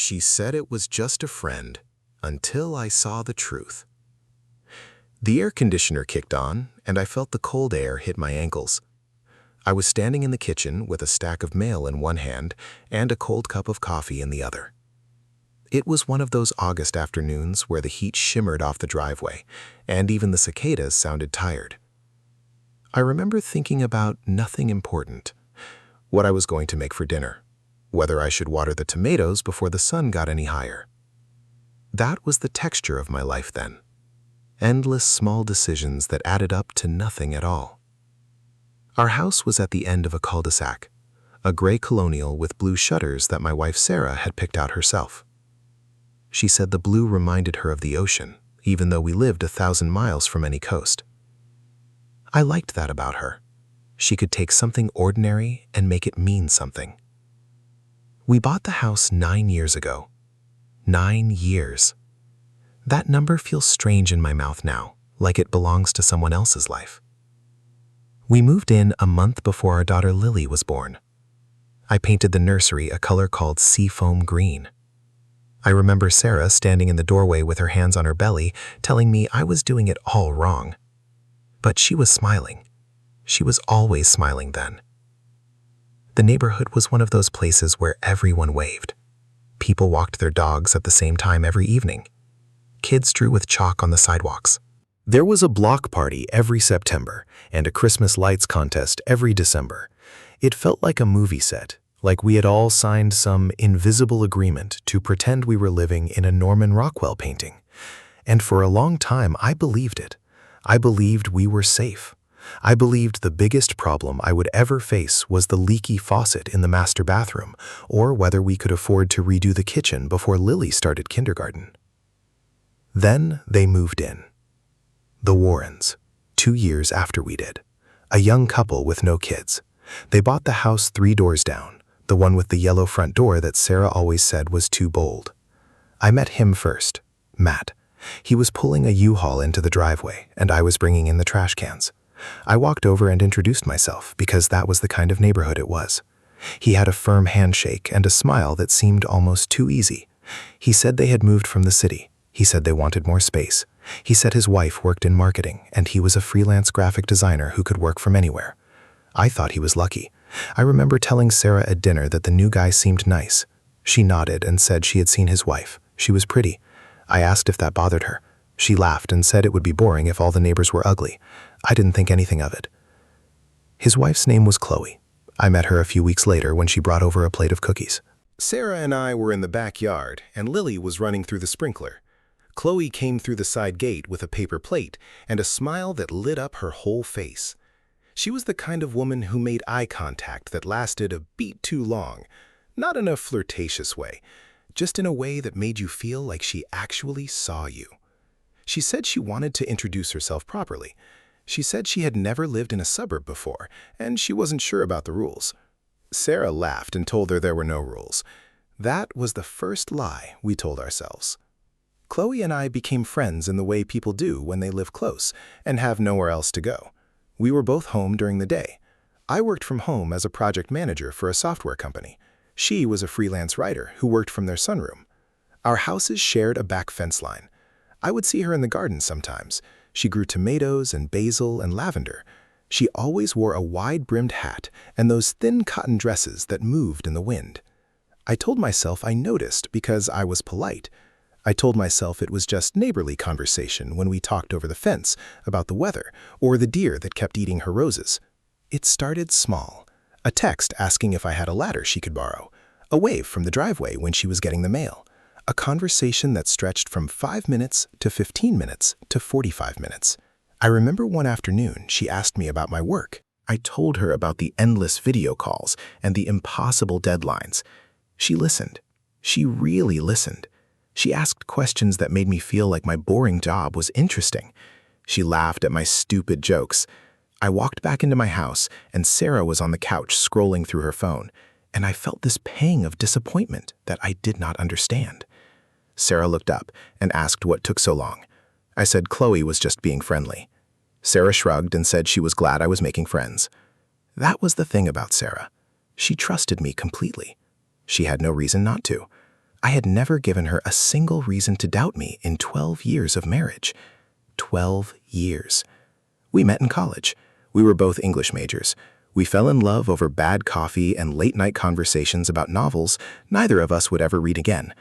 She said it was just a friend, until I saw the truth. The air conditioner kicked on, and I felt the cold air hit my ankles. I was standing in the kitchen with a stack of mail in one hand and a cold cup of coffee in the other. It was one of those August afternoons where the heat shimmered off the driveway, and even the cicadas sounded tired. I remember thinking about nothing important: what I was going to make for dinner, whether I should water the tomatoes before the sun got any higher. That was the texture of my life then. Endless small decisions that added up to nothing at all. Our house was at the end of a cul-de-sac, a gray colonial with blue shutters that my wife Sarah had picked out herself. She said the blue reminded her of the ocean, even though we lived 1,000 miles from any coast. I liked that about her. She could take something ordinary and make it mean something. We bought the house 9 years ago. 9 years. That number feels strange in my mouth now, like it belongs to someone else's life. We moved in a month before our daughter Lily was born. I painted the nursery a color called seafoam green. I remember Sarah standing in the doorway with her hands on her belly, telling me I was doing it all wrong. But she was smiling. She was always smiling then. The neighborhood was one of those places where everyone waved. People walked their dogs at the same time every evening. Kids drew with chalk on the sidewalks. There was a block party every September and a Christmas lights contest every December. It felt like a movie set, like we had all signed some invisible agreement to pretend we were living in a Norman Rockwell painting. And for a long time, I believed it. I believed we were safe. I believed the biggest problem I would ever face was the leaky faucet in the master bathroom, or whether we could afford to redo the kitchen before Lily started kindergarten. Then they moved in. The Warrens, 2 years after we did. A young couple with no kids. They bought the house 3 doors down, the one with the yellow front door that Sarah always said was too bold. I met him first, Matt. He was pulling a U-Haul into the driveway, and I was bringing in the trash cans. I walked over and introduced myself because that was the kind of neighborhood it was. He had a firm handshake and a smile that seemed almost too easy. He said they had moved from the city. He said they wanted more space. He said his wife worked in marketing, and he was a freelance graphic designer who could work from anywhere. I thought he was lucky. I remember telling Sarah at dinner that the new guy seemed nice. She nodded and said she had seen his wife. She was pretty. I asked if that bothered her. She laughed and said it would be boring if all the neighbors were ugly. I didn't think anything of it. His wife's name was Chloe. I met her a few weeks later when she brought over a plate of cookies. Sarah and I were in the backyard, and Lily was running through the sprinkler. Chloe came through the side gate with a paper plate and a smile that lit up her whole face. She was the kind of woman who made eye contact that lasted a beat too long, not in a flirtatious way, just in a way that made you feel like she actually saw you. She said she wanted to introduce herself properly. She said she had never lived in a suburb before, and she wasn't sure about the rules. Sarah laughed and told her there were no rules. That was the first lie we told ourselves. Chloe and I became friends in the way people do when they live close and have nowhere else to go. We were both home during the day. I worked from home as a project manager for a software company. She was a freelance writer who worked from their sunroom. Our houses shared a back fence line. I would see her in the garden sometimes. She grew tomatoes and basil and lavender. She always wore a wide-brimmed hat and those thin cotton dresses that moved in the wind. I told myself I noticed because I was polite. I told myself it was just neighborly conversation when we talked over the fence about the weather or the deer that kept eating her roses. It started small. A text asking if I had a ladder she could borrow. A wave from the driveway when she was getting the mail. A conversation that stretched from 5 minutes to 15 minutes to 45 minutes. I remember one afternoon she asked me about my work. I told her about the endless video calls and the impossible deadlines. She listened. She really listened. She asked questions that made me feel like my boring job was interesting. She laughed at my stupid jokes. I walked back into my house, and Sarah was on the couch scrolling through her phone, and I felt this pang of disappointment that I did not understand. Sarah looked up and asked what took so long. I said Chloe was just being friendly. Sarah shrugged and said she was glad I was making friends. That was the thing about Sarah. She trusted me completely. She had no reason not to. I had never given her a single reason to doubt me in 12 years of marriage. 12 years. We met in college. We were both English majors. We fell in love over bad coffee and late-night conversations about novels neither of us would ever read again.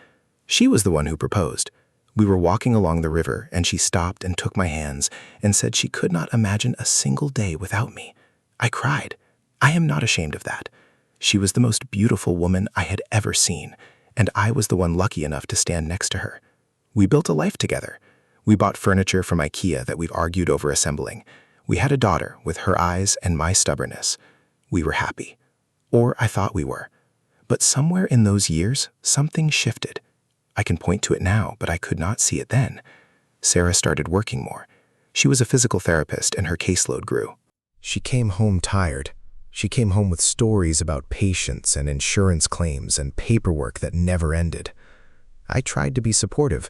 She was the one who proposed. We were walking along the river, and she stopped and took my hands and said she could not imagine a single day without me. I cried. I am not ashamed of that. She was the most beautiful woman I had ever seen, and I was the one lucky enough to stand next to her. We built a life together. We bought furniture from IKEA that we've argued over assembling. We had a daughter with her eyes and my stubbornness. We were happy. Or I thought we were. But somewhere in those years, something shifted. I can point to it now, but I could not see it then. Sarah started working more. She was a physical therapist, and her caseload grew. She came home tired. She came home with stories about patients and insurance claims and paperwork that never ended. I tried to be supportive.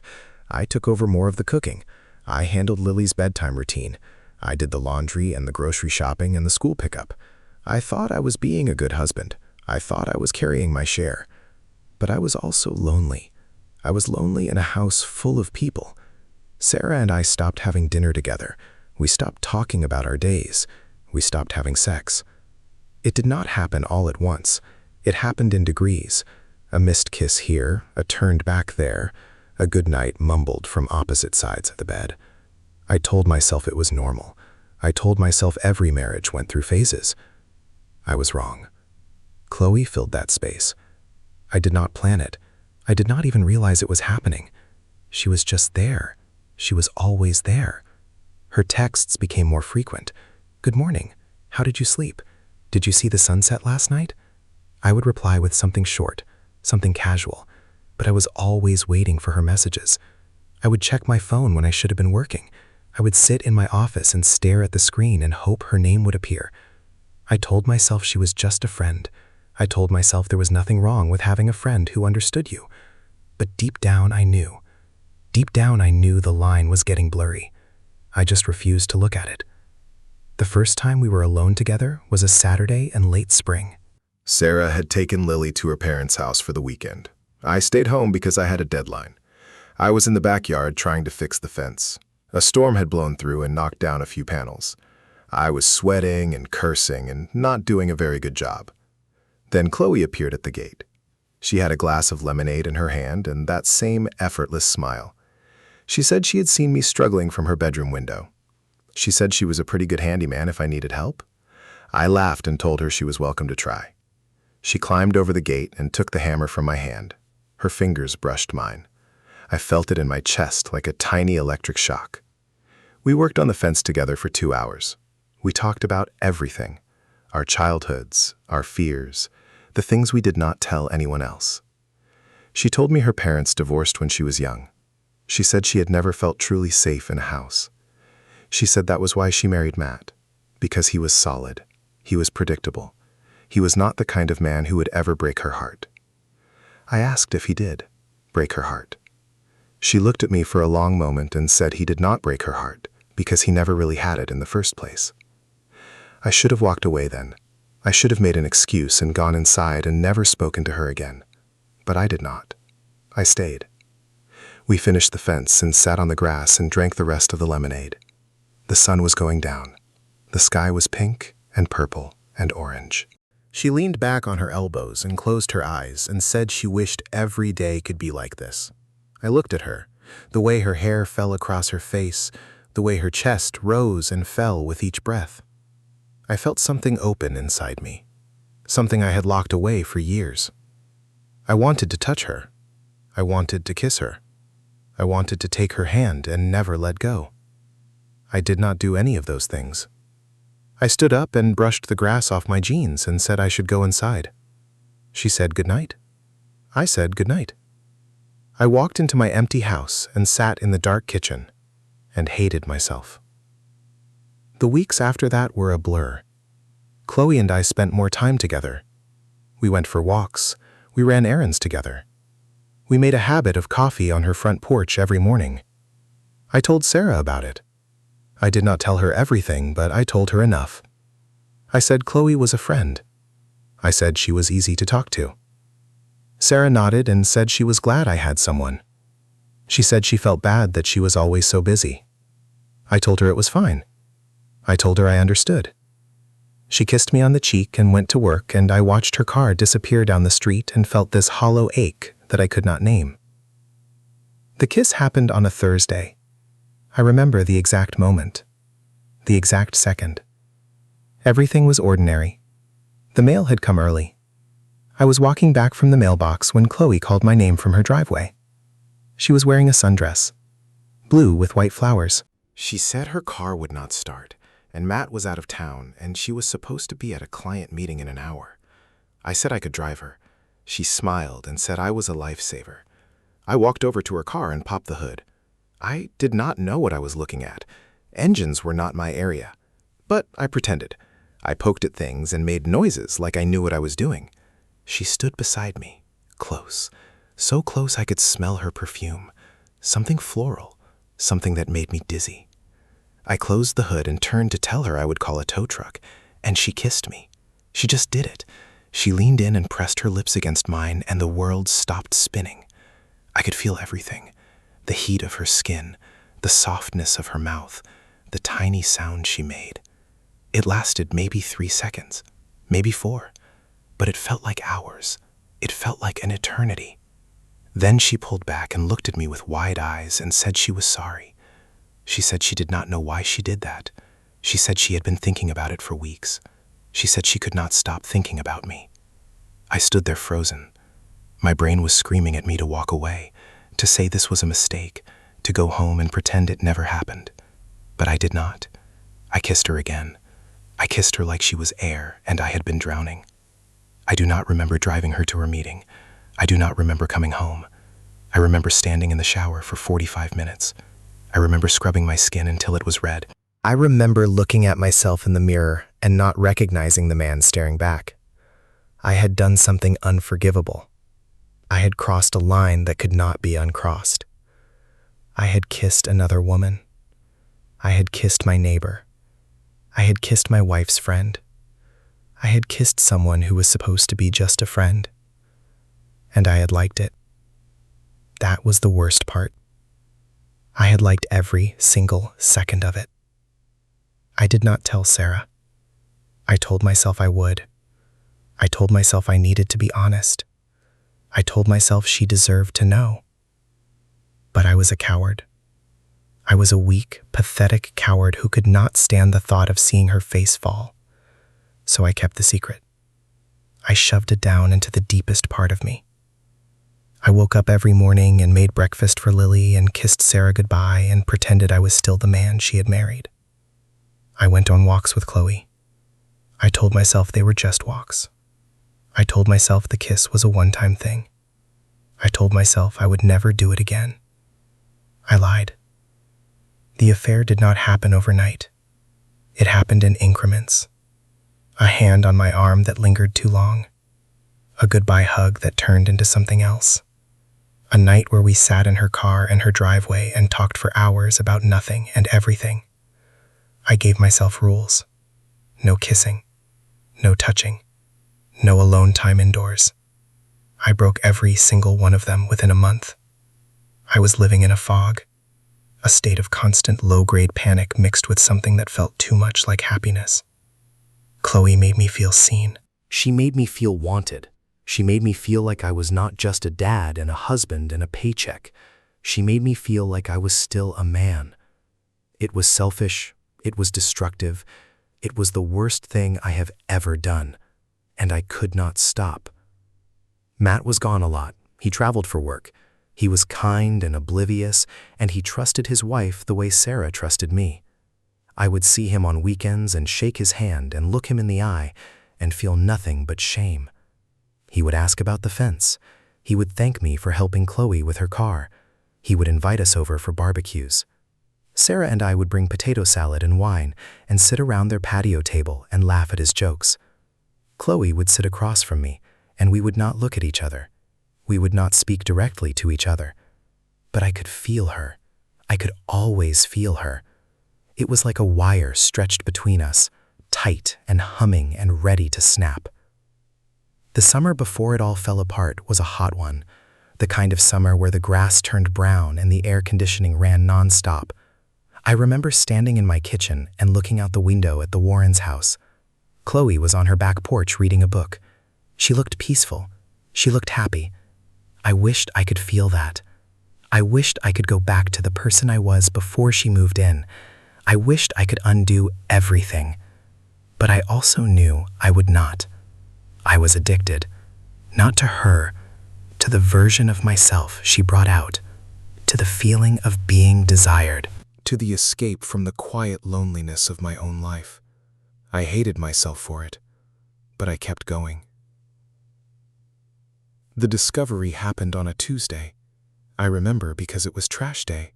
I took over more of the cooking. I handled Lily's bedtime routine. I did the laundry and the grocery shopping and the school pickup. I thought I was being a good husband. I thought I was carrying my share. But I was also lonely. I was lonely in a house full of people. Sarah and I stopped having dinner together. We stopped talking about our days. We stopped having sex. It did not happen all at once. It happened in degrees. A missed kiss here, a turned back there, a goodnight mumbled from opposite sides of the bed. I told myself it was normal. I told myself every marriage went through phases. I was wrong. Chloe filled that space. I did not plan it. I did not even realize it was happening. She was just there. She was always there. Her texts became more frequent. Good morning. How did you sleep? Did you see the sunset last night? I would reply with something short, something casual, but I was always waiting for her messages. I would check my phone when I should have been working. I would sit in my office and stare at the screen and hope her name would appear. I told myself she was just a friend. I told myself there was nothing wrong with having a friend who understood you. But deep down I knew. Deep down I knew the line was getting blurry. I just refused to look at it. The first time we were alone together was a Saturday in late spring. Sarah had taken Lily to her parents' house for the weekend. I stayed home because I had a deadline. I was in the backyard trying to fix the fence. A storm had blown through and knocked down a few panels. I was sweating and cursing and not doing a very good job. Then Chloe appeared at the gate. She had a glass of lemonade in her hand and that same effortless smile. She said she had seen me struggling from her bedroom window. She said she was a pretty good handyman if I needed help. I laughed and told her she was welcome to try. She climbed over the gate and took the hammer from my hand. Her fingers brushed mine. I felt it in my chest like a tiny electric shock. We worked on the fence together for 2 hours. We talked about everything. Our childhoods, our fears, the things we did not tell anyone else. She told me her parents divorced when she was young. She said she had never felt truly safe in a house. She said that was why she married Matt, because he was solid, he was predictable. He was not the kind of man who would ever break her heart. I asked if he did break her heart. She looked at me for a long moment and said he did not break her heart because he never really had it in the first place. I should have walked away then. I should have made an excuse and gone inside and never spoken to her again. But I did not. I stayed. We finished the fence and sat on the grass and drank the rest of the lemonade. The sun was going down. The sky was pink and purple and orange. She leaned back on her elbows and closed her eyes and said she wished every day could be like this. I looked at her, the way her hair fell across her face, the way her chest rose and fell with each breath. I felt something open inside me, something I had locked away for years. I wanted to touch her. I wanted to kiss her. I wanted to take her hand and never let go. I did not do any of those things. I stood up and brushed the grass off my jeans and said I should go inside. She said goodnight. I said goodnight. I walked into my empty house and sat in the dark kitchen and hated myself. The weeks after that were a blur. Chloe and I spent more time together. We went for walks. We ran errands together. We made a habit of coffee on her front porch every morning. I told Sarah about it. I did not tell her everything, but I told her enough. I said Chloe was a friend. I said she was easy to talk to. Sarah nodded and said she was glad I had someone. She said she felt bad that she was always so busy. I told her it was fine. I told her I understood. She kissed me on the cheek and went to work, and I watched her car disappear down the street and felt this hollow ache that I could not name. The kiss happened on a Thursday. I remember the exact moment, the exact second. Everything was ordinary. The mail had come early. I was walking back from the mailbox when Chloe called my name from her driveway. She was wearing a sundress, blue with white flowers. She said her car would not start, and Matt was out of town, and she was supposed to be at a client meeting in an hour. I said I could drive her. She smiled and said I was a lifesaver. I walked over to her car and popped the hood. I did not know what I was looking at. Engines were not my area. But I pretended. I poked at things and made noises like I knew what I was doing. She stood beside me, close, so close I could smell her perfume, something floral, something that made me dizzy. I closed the hood and turned to tell her I would call a tow truck, and she kissed me. She just did it. She leaned in and pressed her lips against mine, and the world stopped spinning. I could feel everything, the heat of her skin, the softness of her mouth, the tiny sound she made. It lasted maybe 3 seconds, maybe 4, but it felt like hours. It felt like an eternity. Then she pulled back and looked at me with wide eyes and said she was sorry. She said she did not know why she did that. She said she had been thinking about it for weeks. She said she could not stop thinking about me. I stood there frozen. My brain was screaming at me to walk away, to say this was a mistake, to go home and pretend it never happened. But I did not. I kissed her again. I kissed her like she was air and I had been drowning. I do not remember driving her to her meeting. I do not remember coming home. I remember standing in the shower for 45 minutes. I remember scrubbing my skin until it was red. I remember looking at myself in the mirror and not recognizing the man staring back. I had done something unforgivable. I had crossed a line that could not be uncrossed. I had kissed another woman. I had kissed my neighbor. I had kissed my wife's friend. I had kissed someone who was supposed to be just a friend. And I had liked it. That was the worst part. I had liked every single second of it. I did not tell Sarah. I told myself I would. I told myself I needed to be honest. I told myself she deserved to know. But I was a coward. I was a weak, pathetic coward who could not stand the thought of seeing her face fall. So I kept the secret. I shoved it down into the deepest part of me. I woke up every morning and made breakfast for Lily and kissed Sarah goodbye and pretended I was still the man she had married. I went on walks with Chloe. I told myself they were just walks. I told myself the kiss was a one-time thing. I told myself I would never do it again. I lied. The affair did not happen overnight. It happened in increments. A hand on my arm that lingered too long. A goodbye hug that turned into something else. A night where we sat in her car in her driveway and talked for hours about nothing and everything. I gave myself rules. No kissing. No touching. No alone time indoors. I broke every single one of them within a month. I was living in a fog. A state of constant low-grade panic mixed with something that felt too much like happiness. Chloe made me feel seen. She made me feel wanted. She made me feel like I was not just a dad and a husband and a paycheck. She made me feel like I was still a man. It was selfish. It was destructive. It was the worst thing I have ever done. And I could not stop. Matt was gone a lot. He traveled for work. He was kind and oblivious, and he trusted his wife the way Sarah trusted me. I would see him on weekends and shake his hand and look him in the eye and feel nothing but shame. He would ask about the fence. He would thank me for helping Chloe with her car. He would invite us over for barbecues. Sarah and I would bring potato salad and wine and sit around their patio table and laugh at his jokes. Chloe would sit across from me, and we would not look at each other. We would not speak directly to each other. But I could feel her. I could always feel her. It was like a wire stretched between us, tight and humming and ready to snap. The summer before it all fell apart was a hot one, the kind of summer where the grass turned brown and the air conditioning ran nonstop. I remember standing in my kitchen and looking out the window at the Warrens' house. Chloe was on her back porch reading a book. She looked peaceful. She looked happy. I wished I could feel that. I wished I could go back to the person I was before she moved in. I wished I could undo everything. But I also knew I would not. I was addicted, not to her, to the version of myself she brought out, to the feeling of being desired, to the escape from the quiet loneliness of my own life. I hated myself for it, but I kept going. The discovery happened on a Tuesday. I remember because it was trash day.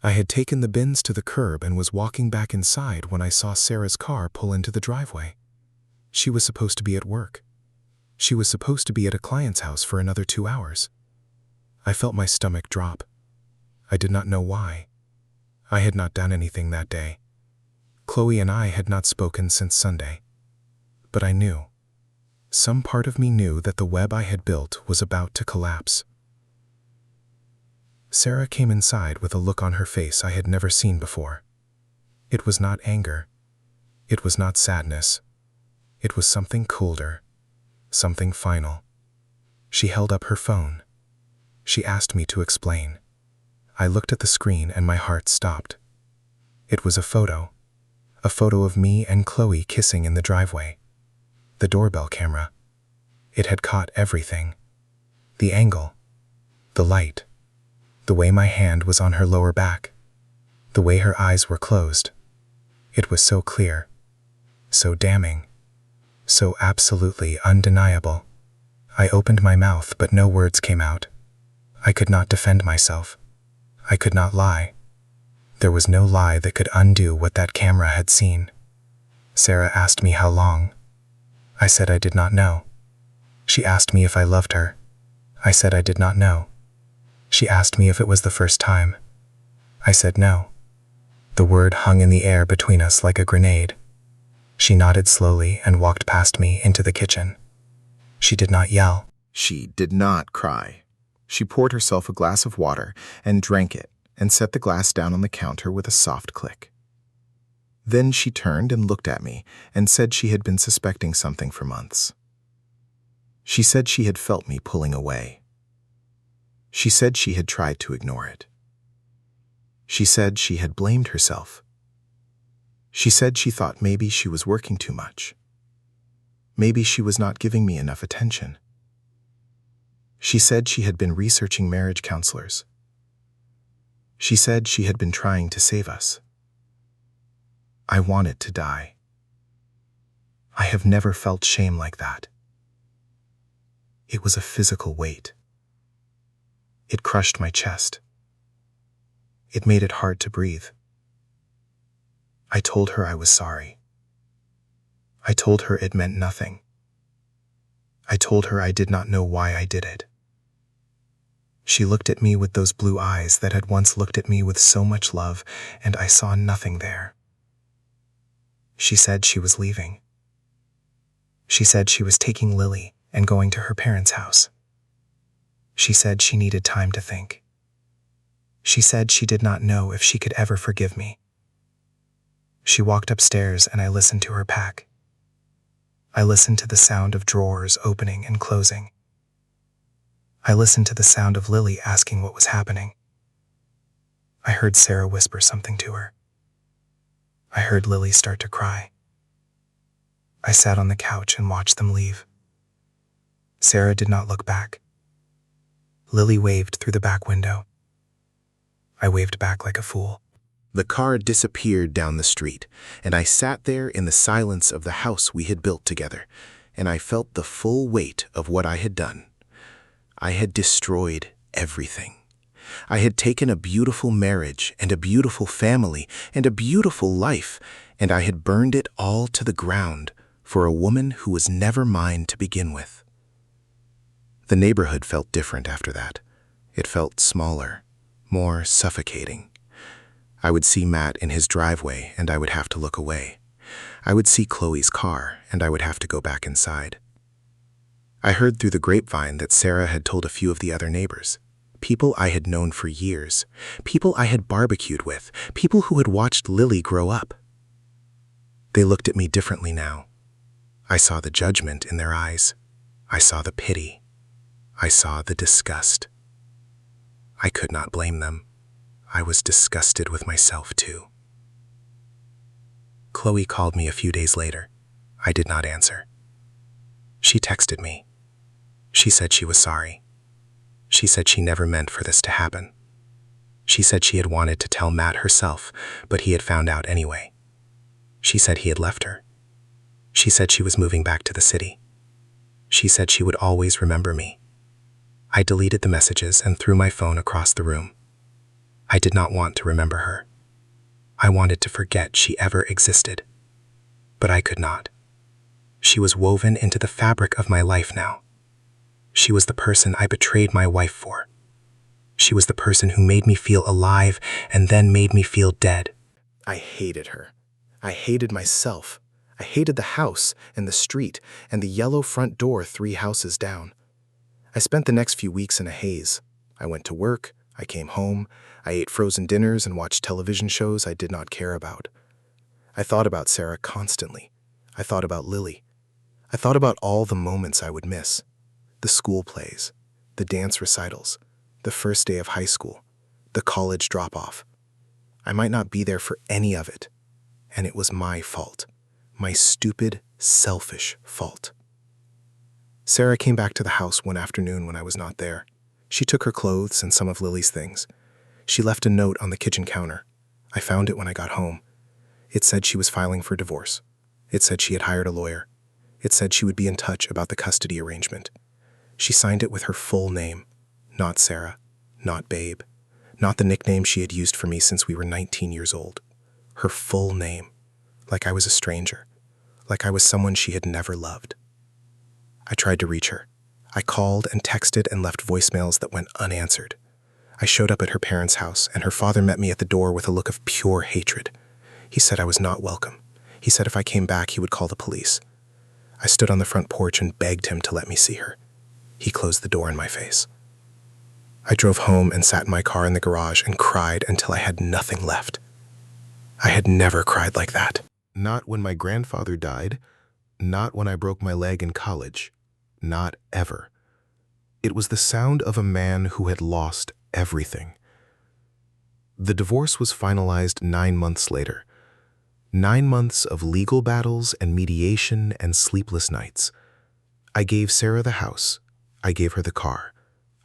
I had taken the bins to the curb and was walking back inside when I saw Sarah's car pull into the driveway. She was supposed to be at work. She was supposed to be at a client's house for another 2 hours. I felt my stomach drop. I did not know why. I had not done anything that day. Chloe and I had not spoken since Sunday. But I knew. Some part of me knew that the web I had built was about to collapse. Sarah came inside with a look on her face I had never seen before. It was not anger. It was not sadness. It was something colder. Something final. She held up her phone. She asked me to explain. I looked at the screen and my heart stopped. It was a photo of me and Chloe kissing in the driveway. The doorbell camera. It had caught everything. The angle. The light. The way my hand was on her lower back. The way her eyes were closed. It was so clear. So damning. So absolutely undeniable. I opened my mouth, but no words came out. I could not defend myself. I could not lie. There was no lie that could undo what that camera had seen. Sarah asked me how long. I said I did not know. She asked me if I loved her. I said I did not know. She asked me if it was the first time. I said no. The word hung in the air between us like a grenade. She nodded slowly and walked past me into the kitchen. She did not yell. She did not cry. She poured herself a glass of water and drank it and set the glass down on the counter with a soft click. Then she turned and looked at me and said she had been suspecting something for months. She said she had felt me pulling away. She said she had tried to ignore it. She said she had blamed herself. She said she thought maybe she was working too much. Maybe she was not giving me enough attention. She said she had been researching marriage counselors. She said she had been trying to save us. I wanted to die. I have never felt shame like that. It was a physical weight. It crushed my chest. It made it hard to breathe. I told her I was sorry. I told her it meant nothing. I told her I did not know why I did it. She looked at me with those blue eyes that had once looked at me with so much love, and I saw nothing there. She said she was leaving. She said she was taking Lily and going to her parents' house. She said she needed time to think. She said she did not know if she could ever forgive me. She walked upstairs and I listened to her pack. I listened to the sound of drawers opening and closing. I listened to the sound of Lily asking what was happening. I heard Sarah whisper something to her. I heard Lily start to cry. I sat on the couch and watched them leave. Sarah did not look back. Lily waved through the back window. I waved back like a fool. The car disappeared down the street, and I sat there in the silence of the house we had built together, and I felt the full weight of what I had done. I had destroyed everything. I had taken a beautiful marriage and a beautiful family and a beautiful life, and I had burned it all to the ground for a woman who was never mine to begin with. The neighborhood felt different after that. It felt smaller, more suffocating. I would see Matt in his driveway and I would have to look away. I would see Chloe's car and I would have to go back inside. I heard through the grapevine that Sarah had told a few of the other neighbors. People I had known for years. People I had barbecued with. People who had watched Lily grow up. They looked at me differently now. I saw the judgment in their eyes. I saw the pity. I saw the disgust. I could not blame them. I was disgusted with myself too. Chloe called me a few days later. I did not answer. She texted me. She said she was sorry. She said she never meant for this to happen. She said she had wanted to tell Matt herself, but he had found out anyway. She said he had left her. She said she was moving back to the city. She said she would always remember me. I deleted the messages and threw my phone across the room. I did not want to remember her. I wanted to forget she ever existed. But I could not. She was woven into the fabric of my life now. She was the person I betrayed my wife for. She was the person who made me feel alive and then made me feel dead. I hated her. I hated myself. I hated the house and the street and the yellow front door 3 houses down. I spent the next few weeks in a haze. I went to work, I came home, I ate frozen dinners and watched television shows I did not care about. I thought about Sarah constantly. I thought about Lily. I thought about all the moments I would miss. The school plays, the dance recitals, the first day of high school, the college drop-off. I might not be there for any of it, and it was my fault. My stupid, selfish fault. Sarah came back to the house one afternoon when I was not there. She took her clothes and some of Lily's things. She left a note on the kitchen counter. I found it when I got home. It said she was filing for divorce. It said she had hired a lawyer. It said she would be in touch about the custody arrangement. She signed it with her full name. Not Sarah, not Babe, not the nickname she had used for me since we were 19 years old. Her full name, like I was a stranger, like I was someone she had never loved. I tried to reach her. I called and texted and left voicemails that went unanswered. I showed up at her parents' house, and her father met me at the door with a look of pure hatred. He said I was not welcome. He said if I came back, he would call the police. I stood on the front porch and begged him to let me see her. He closed the door in my face. I drove home and sat in my car in the garage and cried until I had nothing left. I had never cried like that. Not when my grandfather died, not when I broke my leg in college, not ever. It was the sound of a man who had lost everything. The divorce was finalized 9 months later. 9 months of legal battles and mediation and sleepless nights. I gave Sarah the house. I gave her the car.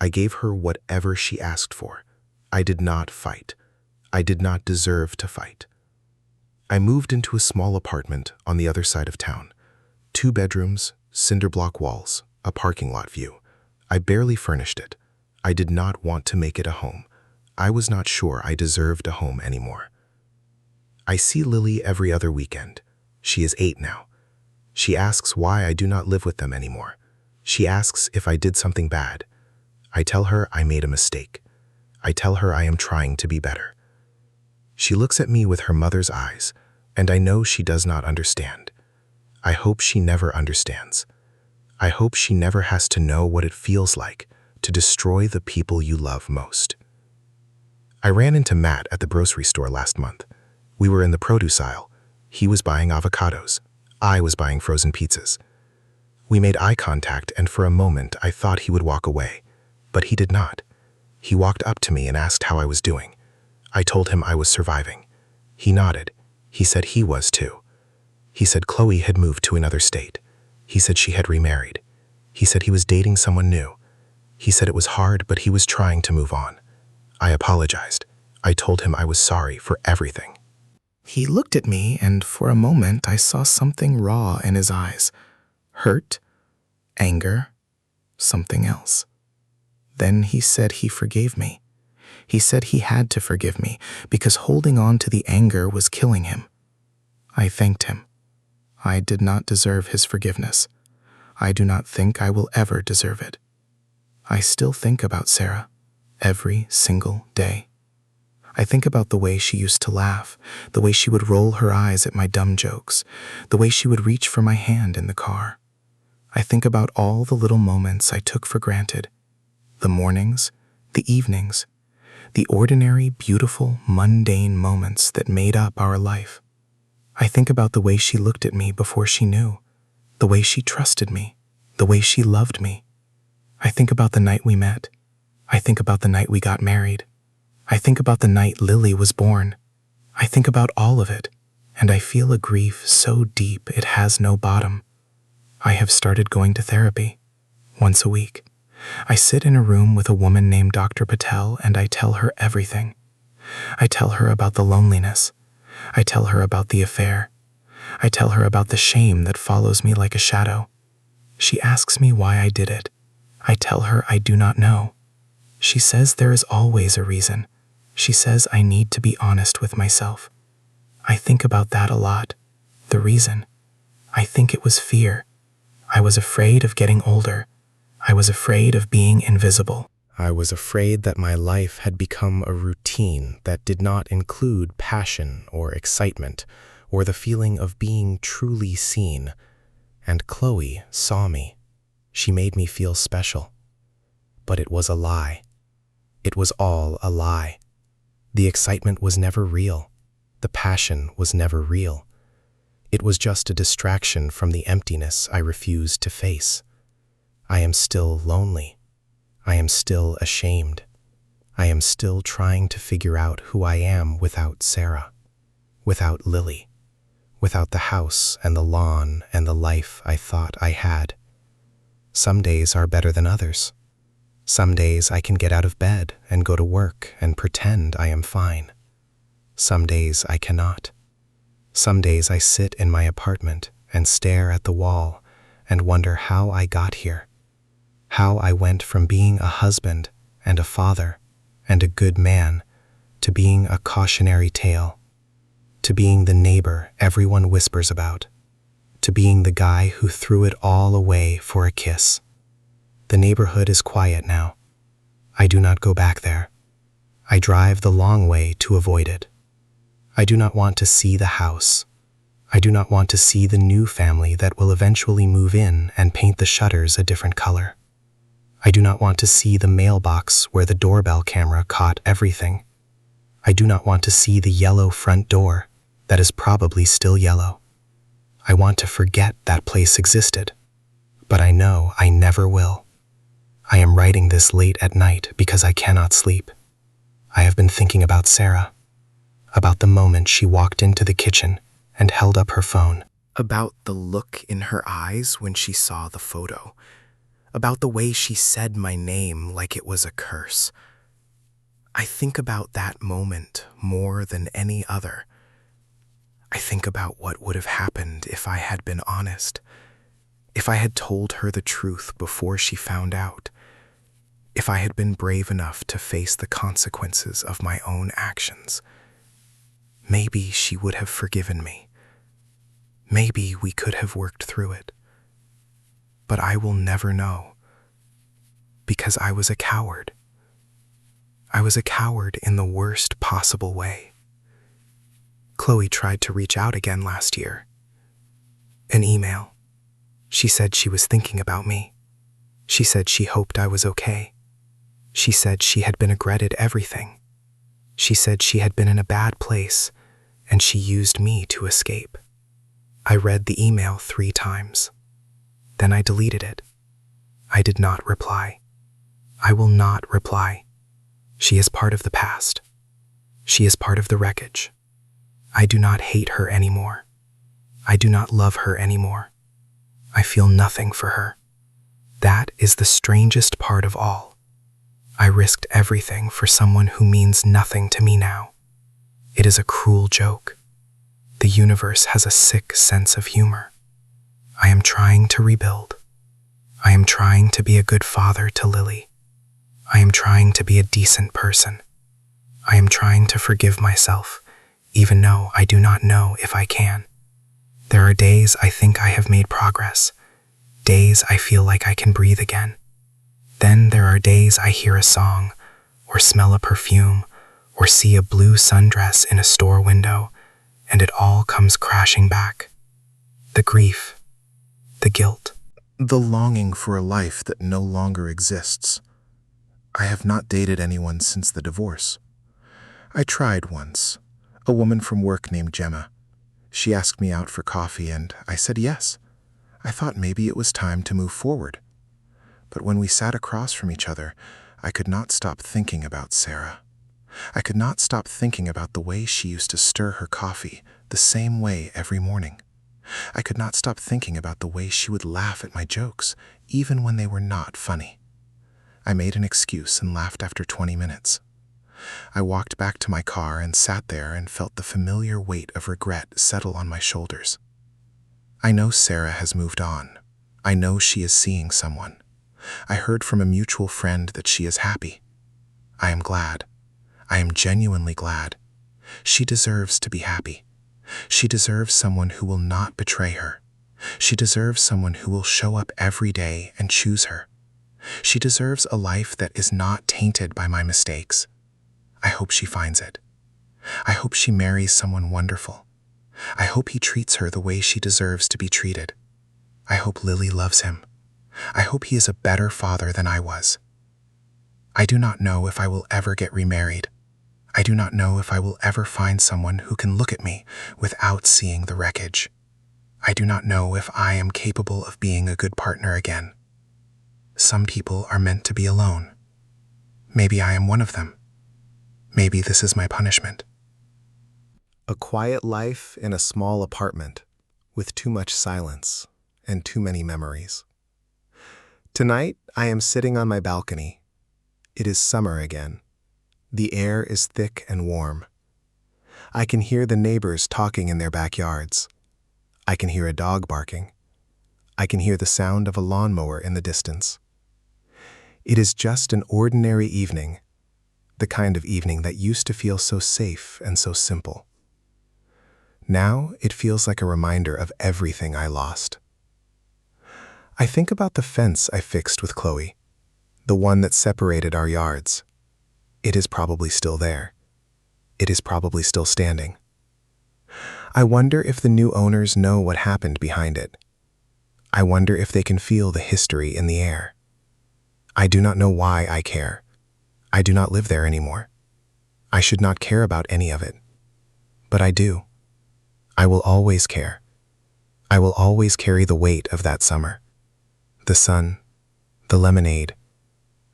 I gave her whatever she asked for. I did not fight. I did not deserve to fight. I moved into a small apartment on the other side of town. 2 bedrooms, cinder block walls, a parking lot view. I barely furnished it. I did not want to make it a home. I was not sure I deserved a home anymore. I see Lily every other weekend. She is 8 now. She asks why I do not live with them anymore. She asks if I did something bad. I tell her I made a mistake. I tell her I am trying to be better. She looks at me with her mother's eyes, and I know she does not understand. I hope she never understands. I hope she never has to know what it feels like to destroy the people you love most. I ran into Matt at the grocery store last month. We were in the produce aisle. He was buying avocados. I was buying frozen pizzas. We made eye contact, and for a moment I thought he would walk away, but he did not. He walked up to me and asked how I was doing. I told him I was surviving. He nodded. He said he was too. He said Chloe had moved to another state. He said she had remarried. He said he was dating someone new. He said it was hard, but he was trying to move on. I apologized. I told him I was sorry for everything. He looked at me, and for a moment I saw something raw in his eyes. Hurt, anger, something else. Then he said he forgave me. He said he had to forgive me because holding on to the anger was killing him. I thanked him. I did not deserve his forgiveness. I do not think I will ever deserve it. I still think about Sarah every single day. I think about the way she used to laugh, the way she would roll her eyes at my dumb jokes, the way she would reach for my hand in the car. I think about all the little moments I took for granted. The mornings, the evenings, the ordinary, beautiful, mundane moments that made up our life. I think about the way she looked at me before she knew, the way she trusted me, the way she loved me. I think about the night we met. I think about the night we got married. I think about the night Lily was born. I think about all of it, and I feel a grief so deep it has no bottom. I have started going to therapy once a week. I sit in a room with a woman named Dr. Patel and I tell her everything. I tell her about the loneliness. I tell her about the affair. I tell her about the shame that follows me like a shadow. She asks me why I did it. I tell her I do not know. She says there is always a reason. She says I need to be honest with myself. I think about that a lot. The reason. I think it was fear. I was afraid of getting older. I was afraid of being invisible. I was afraid that my life had become a routine that did not include passion or excitement or the feeling of being truly seen. And Chloe saw me. She made me feel special. But it was a lie. It was all a lie. The excitement was never real. The passion was never real. It was just a distraction from the emptiness I refused to face. I am still lonely. I am still ashamed. I am still trying to figure out who I am without Sarah, without Lily, without the house and the lawn and the life I thought I had. Some days are better than others. Some days I can get out of bed and go to work and pretend I am fine. Some days I cannot. Some days I sit in my apartment and stare at the wall and wonder how I got here, how I went from being a husband and a father and a good man to being a cautionary tale, to being the neighbor everyone whispers about, to being the guy who threw it all away for a kiss. The neighborhood is quiet now. I do not go back there. I drive the long way to avoid it. I do not want to see the house. I do not want to see the new family that will eventually move in and paint the shutters a different color. I do not want to see the mailbox where the doorbell camera caught everything. I do not want to see the yellow front door that is probably still yellow. I want to forget that place existed, but I know I never will. I am writing this late at night because I cannot sleep. I have been thinking about Sarah, about the moment she walked into the kitchen and held up her phone, about the look in her eyes when she saw the photo, about the way she said my name like it was a curse. I think about that moment more than any other. I think about what would have happened if I had been honest, if I had told her the truth before she found out, if I had been brave enough to face the consequences of my own actions. Maybe she would have forgiven me. Maybe we could have worked through it. But I will never know, because I was a coward. I was a coward in the worst possible way. Chloe tried to reach out again last year. An email. She said she was thinking about me. She said she hoped I was okay. She said she had been regretted everything. She said she had been in a bad place, and she used me to escape. I read the email 3 times. Then I deleted it. I did not reply. I will not reply. She is part of the past. She is part of the wreckage. I do not hate her anymore. I do not love her anymore. I feel nothing for her. That is the strangest part of all. I risked everything for someone who means nothing to me now. It is a cruel joke. The universe has a sick sense of humor. I am trying to rebuild. I am trying to be a good father to Lily. I am trying to be a decent person. I am trying to forgive myself, even though I do not know if I can. There are days I think I have made progress, days I feel like I can breathe again. Then there are days I hear a song, or smell a perfume, or see a blue sundress in a store window, and it all comes crashing back. The grief, the guilt, The longing for a life that no longer exists. I have not dated anyone since the divorce. I tried once. A woman from work named Gemma. She asked me out for coffee and I said yes. I thought maybe it was time to move forward. But when we sat across from each other, I could not stop thinking about Sarah. I could not stop thinking about the way she used to stir her coffee the same way every morning. I could not stop thinking about the way she would laugh at my jokes, even when they were not funny. I made an excuse and laughed after 20 minutes. I walked back to my car and sat there and felt the familiar weight of regret settle on my shoulders. I know Sarah has moved on. I know she is seeing someone. I heard from a mutual friend that she is happy. I am glad. I am genuinely glad. She deserves to be happy. She deserves someone who will not betray her. She deserves someone who will show up every day and choose her. She deserves a life that is not tainted by my mistakes. I hope she finds it. I hope she marries someone wonderful. I hope he treats her the way she deserves to be treated. I hope Lily loves him. I hope he is a better father than I was. I do not know if I will ever get remarried. I do not know if I will ever find someone who can look at me without seeing the wreckage. I do not know if I am capable of being a good partner again. Some people are meant to be alone. Maybe I am one of them. Maybe this is my punishment. A quiet life in a small apartment with too much silence and too many memories. Tonight, I am sitting on my balcony. It is summer again. The air is thick and warm. I can hear the neighbors talking in their backyards. I can hear a dog barking. I can hear the sound of a lawnmower in the distance. It is just an ordinary evening, the kind of evening that used to feel so safe and so simple. Now it feels like a reminder of everything I lost. I think about the fence I fixed with Chloe, the one that separated our yards. It is probably still there. It is probably still standing. I wonder if the new owners know what happened behind it. I wonder if they can feel the history in the air. I do not know why I care. I do not live there anymore. I should not care about any of it. But I do. I will always care. I will always carry the weight of that summer. The sun, the lemonade,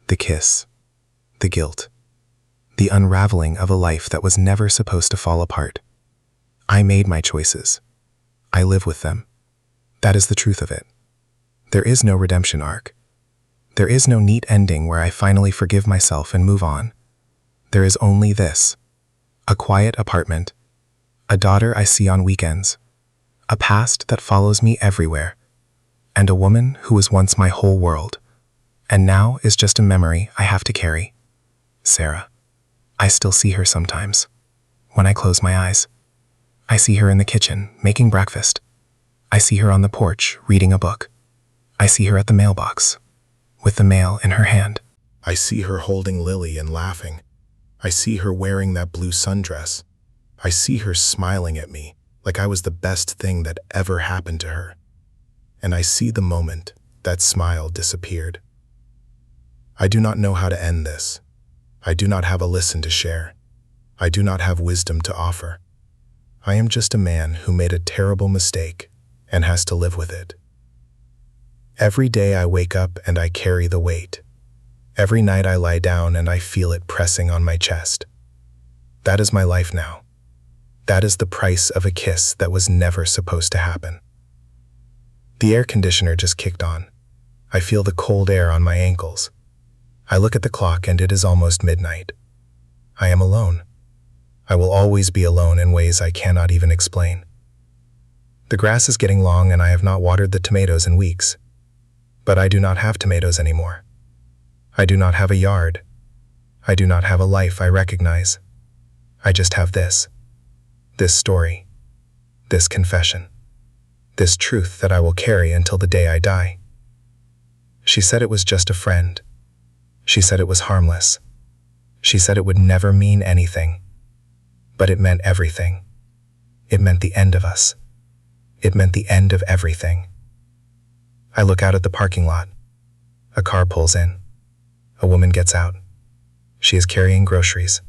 the kiss, the guilt, the unraveling of a life that was never supposed to fall apart. I made my choices. I live with them. That is the truth of it. There is no redemption arc. There is no neat ending where I finally forgive myself and move on. There is only this: a quiet apartment, a daughter I see on weekends, a past that follows me everywhere, and a woman who was once my whole world, and now is just a memory I have to carry. Sarah. I still see her sometimes. When I close my eyes, I see her in the kitchen making breakfast. I see her on the porch reading a book. I see her at the mailbox with the mail in her hand. I see her holding Lily and laughing. I see her wearing that blue sundress. I see her smiling at me like I was the best thing that ever happened to her. And I see the moment that smile disappeared. I do not know how to end this. I do not have a lesson to share. I do not have wisdom to offer. I am just a man who made a terrible mistake and has to live with it. Every day I wake up and I carry the weight. Every night I lie down and I feel it pressing on my chest. That is my life now. That is the price of a kiss that was never supposed to happen. The air conditioner just kicked on. I feel the cold air on my ankles. I look at the clock and it is almost midnight. I am alone. I will always be alone in ways I cannot even explain. The grass is getting long and I have not watered the tomatoes in weeks. But I do not have tomatoes anymore. I do not have a yard. I do not have a life I recognize. I just have this story, this confession, this truth that I will carry until the day I die. She said it was just a friend. She said it was harmless. She said it would never mean anything. But it meant everything. It meant the end of us. It meant the end of everything. I look out at the parking lot. A car pulls in. A woman gets out. She is carrying groceries.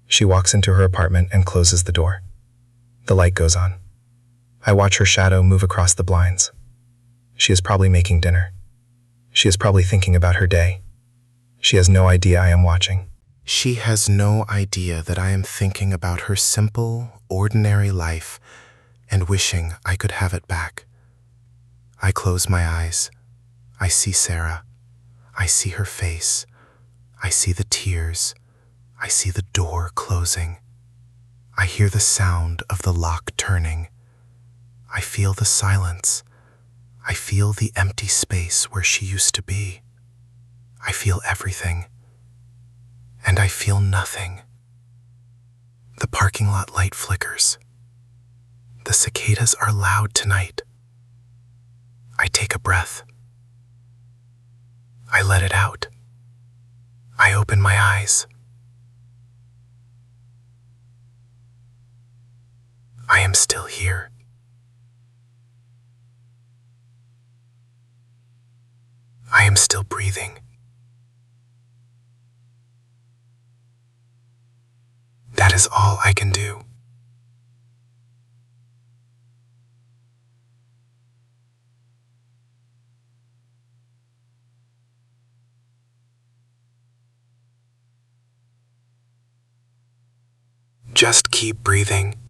She walks into her apartment and closes the door. The light goes on. I watch her shadow move across the blinds. She is probably making dinner. She is probably thinking about her day. She has no idea I am watching. She has no idea that I am thinking about her simple, ordinary life and wishing I could have it back. I close my eyes. I see Sarah. I see her face. I see the tears. I see the door closing. I hear the sound of the lock turning. I feel the silence. I feel the empty space where she used to be. I feel everything. And I feel nothing. The parking lot light flickers. The cicadas are loud tonight. I take a breath. I let it out. I open my eyes. I am still here. I am still breathing. That is all I can do. Just keep breathing.